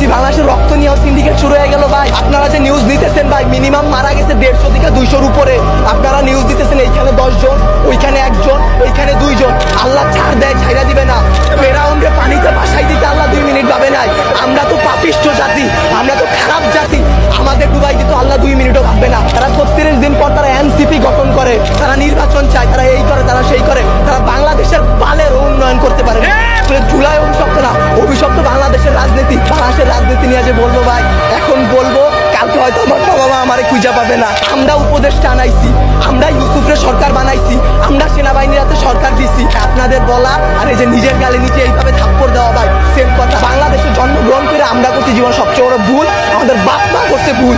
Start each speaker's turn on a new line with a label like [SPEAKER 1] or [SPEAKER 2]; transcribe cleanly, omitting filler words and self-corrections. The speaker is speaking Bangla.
[SPEAKER 1] দিছি, বাংলাদেশের রক্ত নিয়ে সিন্ডিকেট শুরু হয়ে গেল ভাই। আপনারা যে নিউজ দিতেছেন ভাই, মিনিমাম মারা গেছে 150 থেকে 200-র উপরে। আপনারা নিউজ দিতেছেন এইখানে 10 জন, ওইখানে 1 জন, ওইখানে 2 জন। আল্লাহ ছাড় দেয়, ছাইরা দিবে না। ফেরাউনকে পানিতে ভাসাই দিতে আল্লাহ 2 মিনিট ভাবে নাই। আমরা তো পাপিষ্ঠ জাতি, আমরা তো খারাপ জাতি, আমাদের ডুবাই দিতে আল্লাহ 2 মিনিটও ভাববে না। তারা 36 দিন পর তারা এনসিপি গঠন করে, তারা নির্বাচন চায়, তারা এই করে, তারা সেই করে, তারা বাংলাদেশের বালের উন্নয়ন করতে পারে না। জুলাই অভিশপ্ত না, অভিশপ্ত বাংলাদেশের রাজনীতি। বাংলাদেশের রাজনীতি নিয়ে যে বলবো ভাই, এখন বলবো, কালকে হয়তো আমার বাবা আমারে খুঁজা পাবে না। আমরা উপদেষ্টা আনাইছি, আমরা ইউসুফের সরকার বানাইছি, আমরা সেনাবাহিনীর হাতে সরকার দিছি। আপনাদের বলা আর এই যে নিজের গালে নিচে এইভাবে থাপ্পড় দেওয়া ভাই সেম কথা। বাংলাদেশে জন্মগ্রহণ করে আমরা করছি জীবন সবচেয়ে বড় ভুল, আমাদের বাপ মা করছে ভুল।